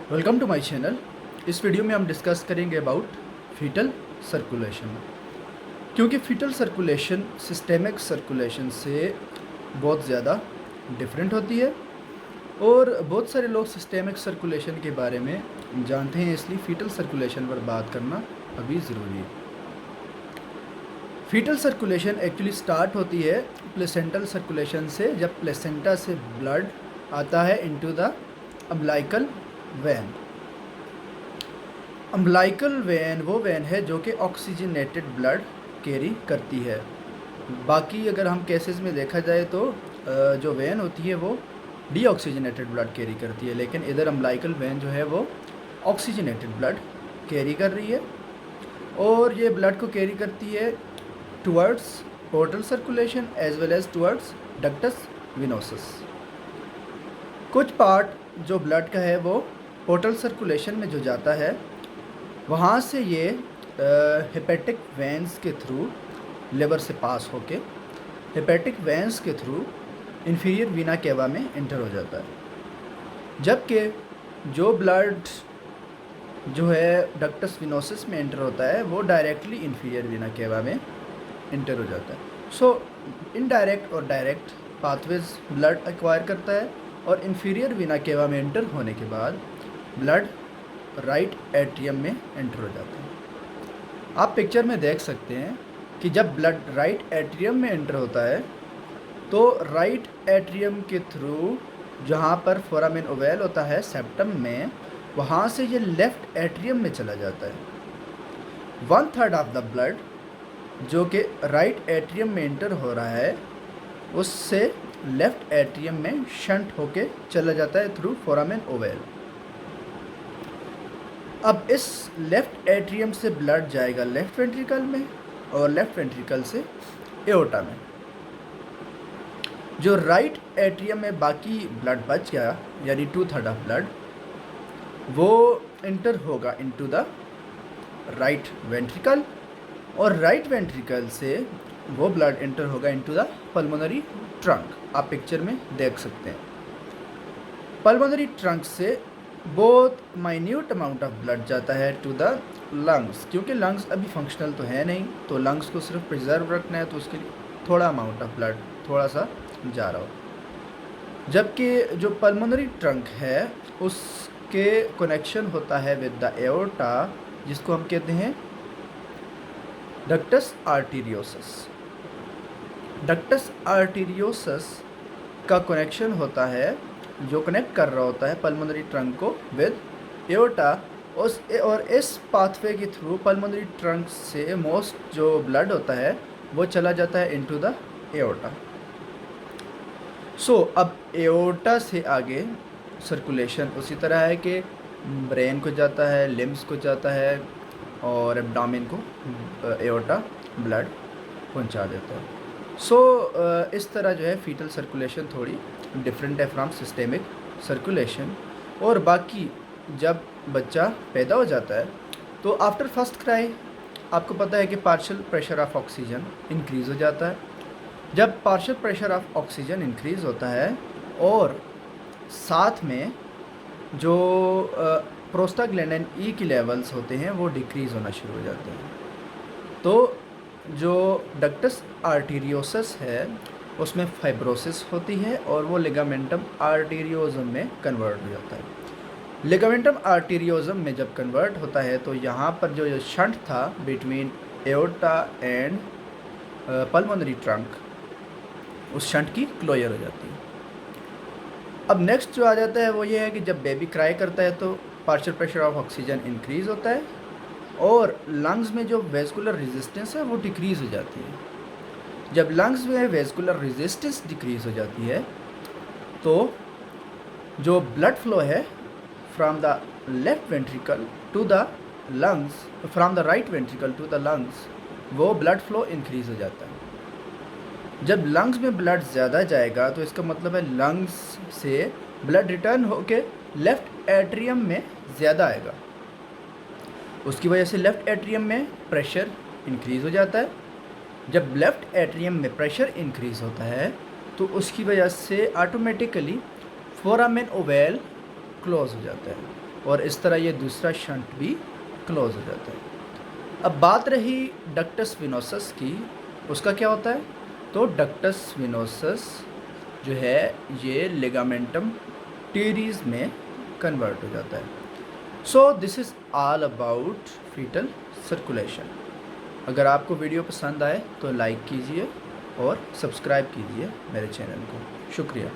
Welcome to my channel. इस video में हम डिस्कस करेंगे अबाउट फीटल सर्कुलेशन। क्योंकि फीटल सर्कुलेशन सिस्टेमिक सर्कुलेशन से बहुत ज़्यादा डिफरेंट होती है और बहुत सारे लोग सिस्टेमिक सर्कुलेशन के बारे में जानते हैं, इसलिए फीटल सर्कुलेशन पर बात करना अभी ज़रूरी है। फीटल सर्कुलेशन एक्चुअली स्टार्ट होती है प्लेसेंटल सर्कुलेशन से, जब प्लेसेंटा से ब्लड आता है into the umbilical when. Umbilical when वो वेन है जो कि ऑक्सीजनेटेड ब्लड कैरी करती है। बाकी अगर हम केसेस में देखा जाए तो जो वेन होती है वो डीऑक्सीजनेटेड ब्लड कैरी करती है, लेकिन इधर अम्बिलिकल वेन जो है वो ऑक्सीजनेटेड ब्लड कैरी कर रही है और ये ब्लड को कैरी करती है towards portal circulation as well as towards ductus venosus. कुछ पार्ट जो ब्लड का है वो पोर्टल सर्कुलेशन में जो जाता है वहाँ से ये हेपेटिक वेंस के थ्रू लिवर से पास होके हेपेटिक वेंस के थ्रू इंफीरियर वीना केवा में इंटर हो जाता है। जबकि जो ब्लड जो है डक्टस विनोसिस में इंटर होता है वो डायरेक्टली इंफीरियर वीना केवा में इंटर हो जाता है। सो इनडायरेक्ट और डायरेक्ट पाथवेज ब्लड एक्वायर करता है और इंफीरियर वीना केवा में इंटर होने के बाद ब्लड राइट एट्रियम में एंटर हो जाता है। आप पिक्चर में देख सकते हैं कि जब ब्लड राइट एट्रियम में एंटर होता है तो राइट एट्रियम के थ्रू जहाँ पर फोरामेन ओवेल होता है सेप्टम में, वहाँ से ये लेफ़्ट एट्रियम में चला जाता है। 1/3 ऑफ द ब्लड जो कि राइट एट्रियम में एंटर हो रहा है उससे लेफ़्ट एट्रियम में शंट होके चला जाता है थ्रू फोरामेन ओवेल। अब इस लेफ़्ट एट्रियम से ब्लड जाएगा लेफ़्ट वेंट्रिकल में और लेफ़्ट वेंट्रिकल से एओर्टा में। जो राइट एट्रियम में बाकी ब्लड बच गया यानी 2/3 ऑफ ब्लड वो इंटर होगा इनटू द राइट वेंट्रिकल और राइट वेंट्रिकल से वो ब्लड इंटर होगा इनटू द पल्मोनरी ट्रंक। आप पिक्चर में देख सकते हैं पल्मोनरी ट्रंक से बहुत माइन्यूट अमाउंट ऑफ ब्लड जाता है टू द लंग्स। क्योंकि लंग्स अभी फंक्शनल तो है नहीं, तो लंग्स को सिर्फ प्रिजर्व रखना है, तो उसके लिए थोड़ा अमाउंट ऑफ ब्लड थोड़ा सा जा रहा हो। जबकि जो पल्मोनरी ट्रंक है उसके कनेक्शन होता है विद द एओर्टा, जिसको हम कहते हैं डक्टस आर्टीरियोसस। डक्टस आर्टीरियोसस का कनेक्शन होता है जो कनेक्ट कर रहा होता है पल्मोनरी ट्रंक को विद एओर्टा। और इस पाथवे के थ्रू पल्मोनरी ट्रंक से मोस्ट जो ब्लड होता है वो चला जाता है इनटू द एओर्टा। सो अब एओर्टा से आगे सर्कुलेशन उसी तरह है कि ब्रेन को जाता है, लिम्स को जाता है और एब्डोमेन को एओर्टा ब्लड पहुंचा देता है। सो इस तरह जो है फीटल सर्कुलेशन थोड़ी डिफरेंट है फ्रॉम सिस्टेमिक सर्कुलेशन। और बाकी जब बच्चा पैदा हो जाता है तो आफ्टर फर्स्ट क्राई आपको पता है कि partial pressure of oxygen increase हो जाता है। जब partial pressure of oxygen increase होता है और साथ में जो प्रोस्टाग्लैंडिन ई की लेवल्स होते हैं वो डिक्रीज़ होना शुरू हो जाते हैं, तो जो डक्टस आर्टीरियोसस है उसमें फाइब्रोसिस होती है और वो लिगामेंटम आर्टीरियोजम में कन्वर्ट हो जाता है। लिगामेंटम आर्टीरियोजम में जब कन्वर्ट होता है तो यहाँ पर जो शंट था between aorta and pulmonary trunk, उस शंट की क्लोजर हो जाती है। अब नेक्स्ट जो आ जाता है वो ये है कि जब बेबी क्राई करता है तो partial pressure of oxygen increase होता है और लंग्स में जो वेस्कुलर रेजिस्टेंस है वो डिक्रीज़ हो जाती है। जब लंग्स में वेस्कुलर रेजिस्टेंस डिक्रीज़ हो जाती है तो जो ब्लड फ्लो है from the left ventricle to the lungs, from the right ventricle to the lungs, वो ब्लड फ्लो इंक्रीज़ हो जाता है। जब लंग्स में ब्लड ज़्यादा जाएगा तो इसका मतलब है लंग्स से ब्लड रिटर्न होके लेफ़्ट एट्रियम में ज़्यादा आएगा। उसकी वजह से लेफ़्ट एट्रियम में प्रेशर इंक्रीज़ हो जाता है। जब लेफ़्ट एट्रियम में प्रेशर इंक्रीज़ होता है तो उसकी वजह से ऑटोमेटिकली फोरामेन ओवेल क्लोज हो जाता है। और इस तरह ये दूसरा शंट भी क्लोज हो जाता है। अब बात रही डक्टस विनोसस की, उसका क्या होता है? तो डक्टस विनोसस जो है ये लिगामेंटम टीरीज में कन्वर्ट हो जाता है। So this is all about foetal circulation. अगर आपको वीडियो पसंद आए तो लाइक कीजिए और सब्सक्राइब कीजिए मेरे चैनल को। शुक्रिया।